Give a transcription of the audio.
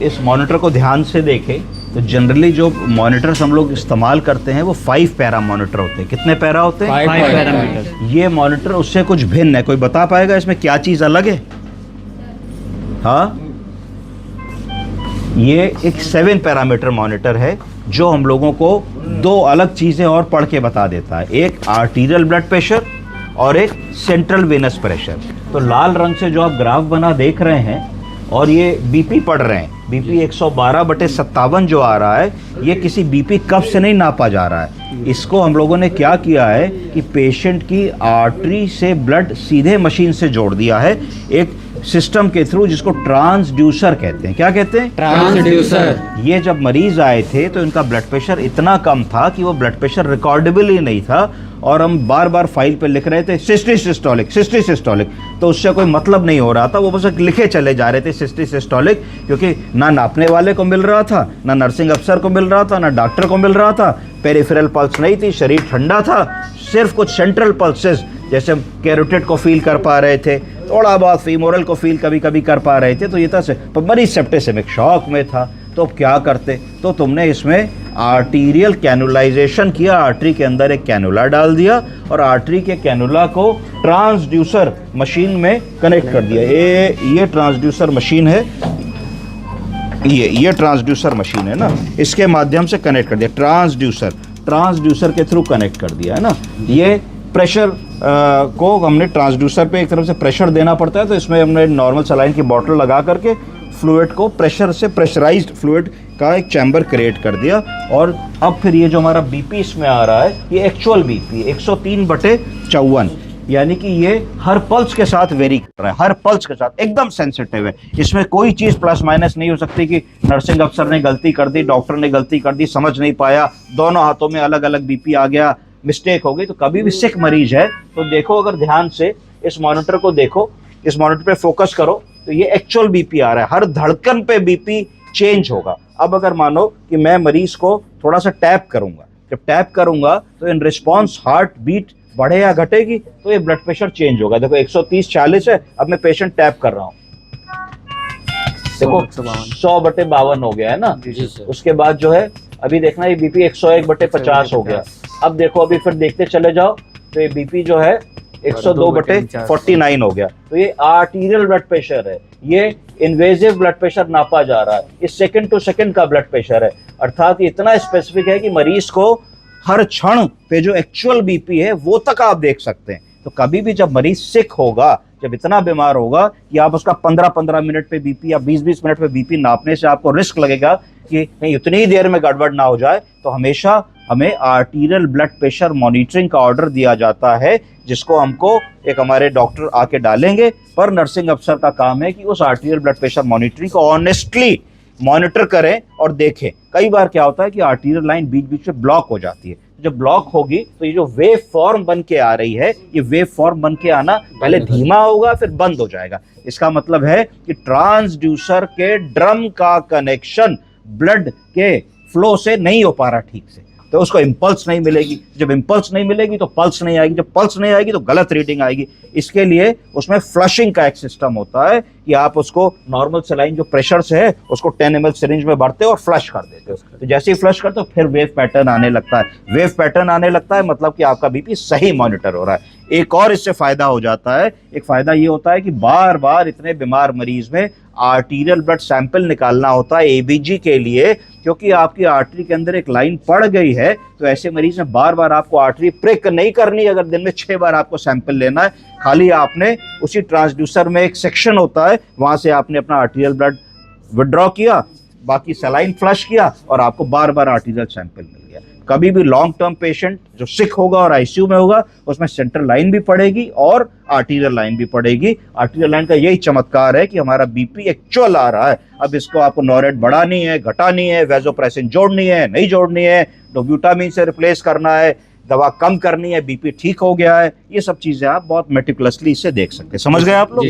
इस मॉनिटर को ध्यान से देखें तो जनरली जो मॉनिटर्स हम लोग इस्तेमाल करते हैं वो 5 पैरा मॉनिटर होते हैं। कितने पैरा होते हैं? 5 पैरामीटर। ये मॉनिटर उससे कुछ भिन्न है। कोई बता पाएगा इसमें क्या चीज़ अलग है? हाँ, ये एक 7 पैरामीटर मॉनिटर है जो हम लोगों को 2 अलग चीज़ें और पढ़ के बता देता है। एक आर्टीरियल ब्लड प्रेशर और एक सेंट्रल वेनस प्रेशर। तो लाल रंग से जो आप ग्राफ बना देख रहे हैं और ये बीपी पढ़ रहे हैं, बीपी 112/57 जो आ रहा है, ये किसी बीपी कप से नहीं नापा जा रहा है। इसको हम लोगों ने क्या किया है कि पेशेंट की आर्टरी से ब्लड सीधे मशीन से जोड़ दिया है एक सिस्टम के थ्रू, जिसको ट्रांसड्यूसर कहते हैं। क्या कहते हैं? ट्रांसड्यूसर। ये जब मरीज आए थे तो इनका ब्लड प्रेशर इतना कम था कि वो ब्लड प्रेशर रिकॉर्डेबल ही नहीं था, और हम बार बार फाइल पे लिख रहे थे सिस्टोलिक सिस्टोलिक, तो उससे कोई मतलब नहीं हो रहा था। वो बस लिखे चले जा रहे थे सिस्टोलिक, क्योंकि ना नापने वाले को मिल रहा था, ना नर्सिंग अफसर को मिल रहा था, ना डॉक्टर को मिल रहा था। पेरिफेरल पल्स नहीं थी, शरीर ठंडा था, सिर्फ कुछ सेंट्रल पल्सेस जैसे हम कैरोटिड को फील कर पा रहे थे, थोड़ा बहुत फीमोरल को फील कभी कभी कर पा रहे थे। तो ये था पर मरीज सेप्टिसेमिक शॉक में था। तो क्या करते? तो तुमने इसमें आर्टीरियल कैनुलाइजेशन किया, आर्टरी के अंदर एक कैनुला डाल दिया और आर्टरी के कैनुला को ट्रांसड्यूसर मशीन में कनेक्ट कर दिया। ये ट्रांसड्यूसर मशीन है, ये ट्रांसड्यूसर मशीन है ना, इसके माध्यम से कनेक्ट कर दिया। ट्रांसड्यूसर के थ्रू कनेक्ट कर दिया है ना। ये प्रेशर को हमने ट्रांसड्यूसर पे एक तरफ से प्रेशर देना पड़ता है, तो इसमें हमने नॉर्मल सलाइन की बॉटल लगा करके फ्लूइड को प्रेशर से प्रेशराइज्ड फ्लूइड का एक चैम्बर क्रिएट कर दिया। और अब फिर ये जो हमारा बीपी इसमें आ रहा है, ये एक्चुअल बीपी 103/54, यानी कि ये हर पल्स के साथ वेरी कर रहा है, हर पल्स के साथ एकदम सेंसिटिव है। इसमें कोई चीज़ प्लस माइनस नहीं हो सकती कि नर्सिंग अफसर ने गलती कर दी, डॉक्टर ने गलती कर दी, समझ नहीं पाया, दोनों हाथों में अलग अलग बीपी आ गया, मिस्टेक हो गई। तो कभी भी सिक मरीज है तो देखो, अगर ध्यान से इस मॉनिटर को देखो, इस मॉनिटर पे फोकस करो, तो ये एक्चुअल बीपी आ रहा है, हर धड़कन पे बीपी चेंज होगा। अब अगर मानो कि मैं मरीज को थोड़ा सा टैप करूंगा, जब टैप करूंगा तो इन रिस्पॉन्स हार्ट बीट बढ़े या घटेगी, तो ये ब्लड प्रेशर चेंज होगा। देखो 130/40 है, अब मैं पेशेंट टैप कर रहा हूँ, देखो 100/52 हो गया है ना। उसके बाद जो है अभी देखना, ये बीपी 101/50 हो गया। अब देखो, अभी फिर देखते चले जाओ, तो ये बीपी जो है 102/49 हो गया। तो ये आर्टीरियल ब्लड प्रेशर है, ये इन्वेजिव ब्लड प्रेशर नापा जा रहा है, ये सेकंड टू सेकंड का ब्लड प्रेशर है। अर्थात ये इतना स्पेसिफिक है कि मरीज को हर क्षण पे जो एक्चुअल बीपी है वो तक आप देख सकते हैं। तो कभी भी जब मरीज सिक होगा, जब इतना बीमार होगा कि आप उसका 15-15 मिनट पे बीपी या 20-20 मिनट पे बीपी नापने से आपको रिस्क लगेगा कि नहीं इतनी ही देर में गड़बड़ ना हो जाए, तो हमेशा हमें आर्टीरियल ब्लड प्रेशर मॉनिटरिंग का ऑर्डर दिया जाता है, जिसको हमको एक हमारे डॉक्टर आके डालेंगे। पर नर्सिंग अफसर का काम है कि उस आर्टीरियल ब्लड प्रेशर मॉनिटरिंग को ऑनेस्टली मॉनिटर करें और देखें। कई बार क्या होता है कि आर्टीरियल लाइन बीच बीच में ब्लॉक हो जाती है। जब ब्लॉक होगी तो ये जो वेव फॉर्म बन के आ रही है, ये वेव फॉर्म बन के आना पहले धीमा होगा, फिर बंद हो जाएगा। इसका मतलब है कि ट्रांसड्यूसर के ड्रम का कनेक्शन ब्लड के फ्लो से नहीं हो पा रहा ठीक से, तो उसको इम्पल्स नहीं मिलेगी। जब इम्पल्स नहीं मिलेगी तो पल्स नहीं आएगी, जब पल्स नहीं आएगी तो गलत रीडिंग आएगी। इसके लिए उसमें फ्लशिंग का एक सिस्टम होता है कि आप उसको नॉर्मल सलाइन जो प्रेशर से है उसको 10 ml सिरिंज में भरते हो और फ्लश कर देते हो। तो जैसे ही फ्लश करते हो फिर वेव पैटर्न आने लगता है। वेव पैटर्न आने लगता है मतलब कि आपका बीपी सही मॉनिटर हो रहा है। एक और इससे फायदा हो जाता है, एक फायदा ये होता है कि बार बार इतने बीमार मरीज में आर्टीरियल ब्लड सैंपल निकालना होता है एबीजी के लिए, क्योंकि आपकी आर्टरी के अंदर एक लाइन पड़ गई है। तो ऐसे मरीज में बार बार आपको आर्टरी प्रिक नहीं करनी, अगर दिन में 6 बार आपको सैंपल लेना है, खाली आपने उसी ट्रांसड्यूसर में एक सेक्शन होता है, वहां से आपने अपना आर्टीरियल ब्लड विड्रॉ किया, बाकी सलाइन फ्लश किया और आपको बार बार आर्टीरियल सैंपल मिल गया। कभी भी लॉन्ग टर्म पेशेंट जो सिक होगा और आईसीयू में होगा, उसमें सेंट्रल लाइन भी पड़ेगी और आर्टीरियल लाइन भी पड़ेगी। आर्टीरियल लाइन का यही चमत्कार है कि हमारा बीपी एक्चुअल आ रहा है। अब इसको आपको नॉरेट बढ़ानी है, घटानी है, वैसोप्रेसिन जोड़नी है, नहीं जोड़नी है, डोब्यूटामिन से रिप्लेस करना है, दवा कम करनी है, बीपी ठीक हो गया है, ये सब चीजें आप बहुत मेटिकुलसली इससे देख सकते हैं। समझ गए आप लोग?